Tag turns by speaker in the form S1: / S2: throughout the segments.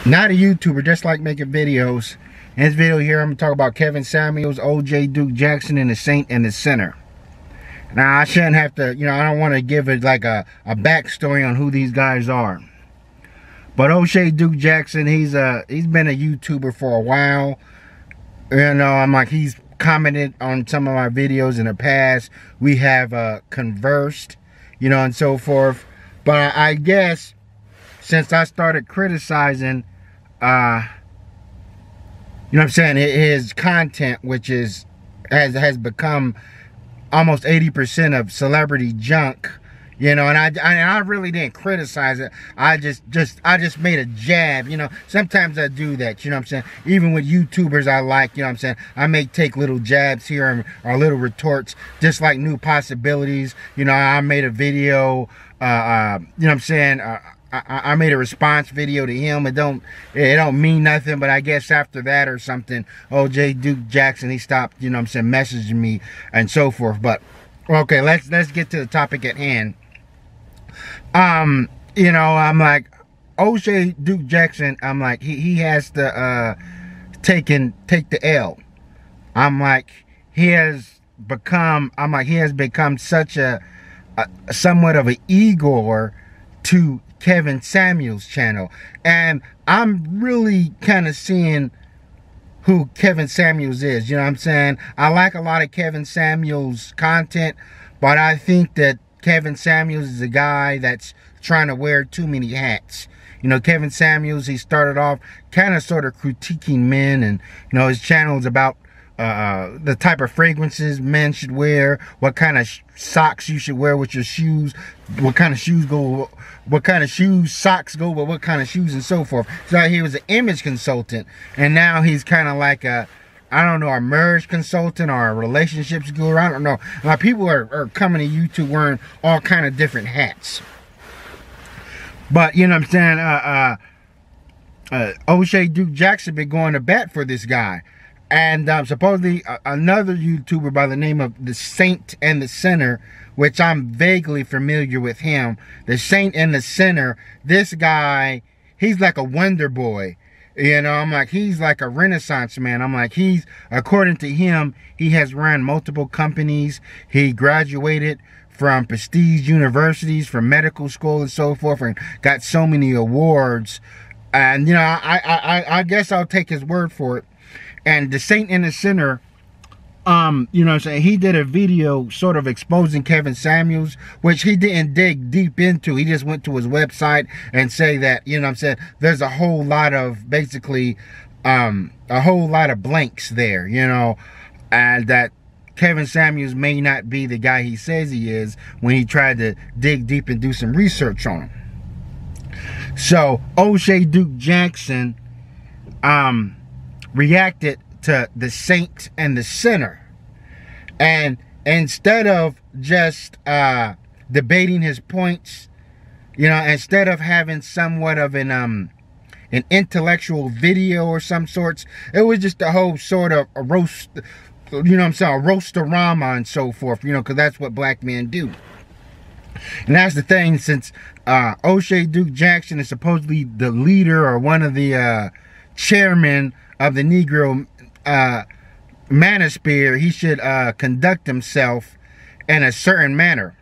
S1: Not a YouTuber, just like making videos. In this video here, I'm going to talk about Kevin Samuels, Oshay Duke Jackson, and the Saint and the Sinner. Now, I shouldn't have to, I don't want to give it like a backstory on who these guys are. But Oshay Duke Jackson, he's been a YouTuber for a while. He's commented on some of my videos in the past. We have conversed, and so forth. But I guess since I started criticizing, his content, which has become almost 80% of celebrity junk, and I really didn't criticize it. I just made a jab, Sometimes I do that, Even with YouTubers I like, I may take little jabs here or little retorts, just like New Possibilities. I made a video, I made a response video to him. It don't mean nothing, but I guess after that or something, Oshay Duke Jackson, he stopped, messaging me and so forth. But okay, let's get to the topic at hand. I'm like, Oshay Duke Jackson, I'm like, he has to take the L. I'm like, he has become such a somewhat of an Igor to Kevin Samuels' channel, and I'm really kind of seeing who Kevin Samuels is. I like a lot of Kevin Samuels' content, but I think that Kevin Samuels is a guy that's trying to wear too many hats. Kevin Samuels, he started off kind of sort of critiquing men, and his channel is about the type of fragrances men should wear, what kind of socks you should wear with your shoes, what kind of shoes socks go with what kind of shoes, and so forth. So he was an image consultant, and now he's kind of like a marriage consultant or a relationships guru. I don't know. People are coming to YouTube wearing all kind of different hats. But Oshay Duke Jackson been going to bat for this guy. And supposedly another YouTuber by the name of the Saint and the Sinner, which I'm vaguely familiar with him. The Saint and the Sinner, this guy, he's like a wonder boy. I'm like, he's like a Renaissance man. I'm like, according to him, he has run multiple companies. He graduated from prestige universities, from medical school and so forth, and got so many awards. And, I guess I'll take his word for it. And the Saint and the Sinner, he did a video sort of exposing Kevin Samuels, which he didn't dig deep into. He just went to his website and say that, there's a whole lot of, basically, a whole lot of blanks there, and that Kevin Samuels may not be the guy he says he is when he tried to dig deep and do some research on him. So, Oshay Duke Jackson, reacted to the Saint and the Sinner, and instead of just debating his points, instead of having somewhat of an intellectual video or some sorts, it was just a whole sort of a roast, a roast-a-rama and so forth, because that's what black men do. And that's the thing, since Oshay Duke Jackson is supposedly the leader or one of the chairmen of the Negro manosphere, he should conduct himself in a certain manner.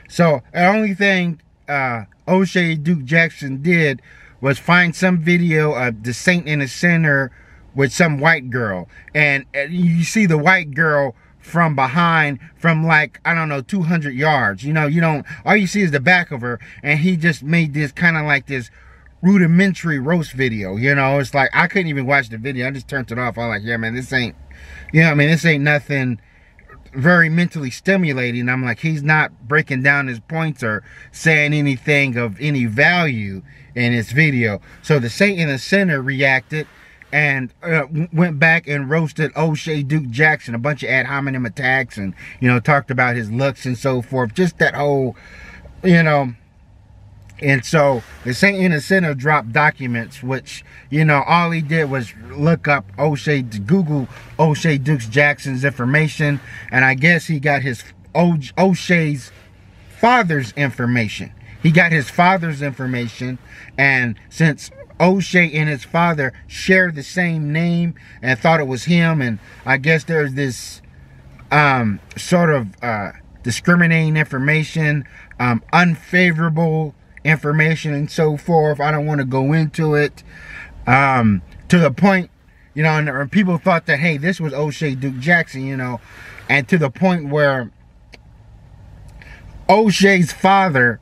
S1: So the only thing Oshay Duke Jackson did was find some video of the Saint and the Sinner with some white girl, and you see the white girl from behind, from like, 200 yards. All you see is the back of her, and he just made this kind of like this rudimentary roast video. It's like, I couldn't even watch the video. I just turned it off. I'm like, yeah, man, this ain't, this ain't nothing very mentally stimulating. I'm like, he's not breaking down his points or saying anything of any value in his video. So the Saint and the Sinner reacted and went back and roasted Oshay Duke Jackson, a bunch of ad hominem attacks, and talked about his looks and so forth, just that whole, and so the Saint and the Sinner dropped documents, which, all he did was look up Google Oshay Duke Jackson's information, and I guess he got his Oshay's father's information. he got his father's information, and since Oshay and his father shared the same name and thought it was him, and I guess there's this sort of discriminating information, unfavorable information, and so forth. I don't want to go into it, to the point, you know, and people thought that, hey, this was Oshay Duke Jackson, you know, and to the point where Oshay's father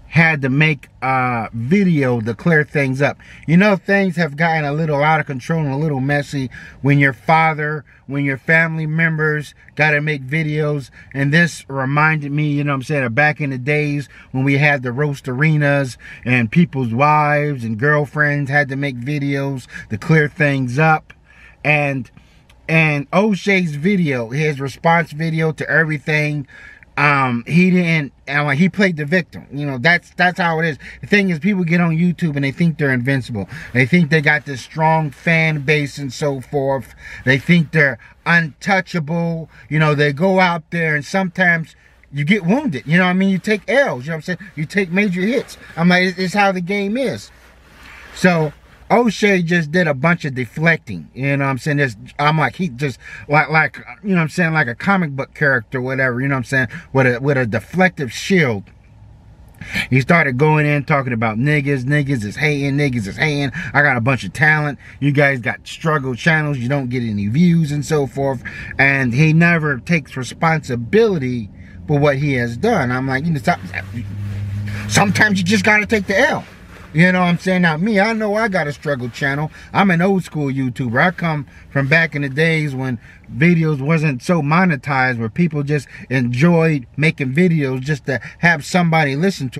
S1: had to make a video to clear things up. You know, things have gotten a little out of control and a little messy when your father, when your family members got to make videos. And this reminded me, you know what I'm saying, of back in the days when we had the roast arenas and people's wives and girlfriends had to make videos to clear things up. And Oshay's video, his response video to everything, he didn't, and like, he played the victim. You know, that's how it is. The thing is, people get on YouTube and they think they're invincible. They think they got this strong fan base and so forth. They think they're untouchable. You know, they go out there and sometimes you get wounded. You know what I mean? You take L's, you know what I'm saying? You take major hits. I'm like, it's how the game is. So Oshay just did a bunch of deflecting, you know what I'm saying? I'm like, he just, like, you know what I'm saying, like a comic book character, whatever, you know what I'm saying, with a deflective shield. He started going in talking about niggas is hating, I got a bunch of talent, you guys got struggle channels, you don't get any views and so forth, and he never takes responsibility for what he has done. I'm like, you know, sometimes you just gotta take the L. You know what I'm saying? Now, me, I know I got a struggle channel. I'm an old school YouTuber. I come from back in the days when videos wasn't so monetized, where people just enjoyed making videos just to have somebody listen to.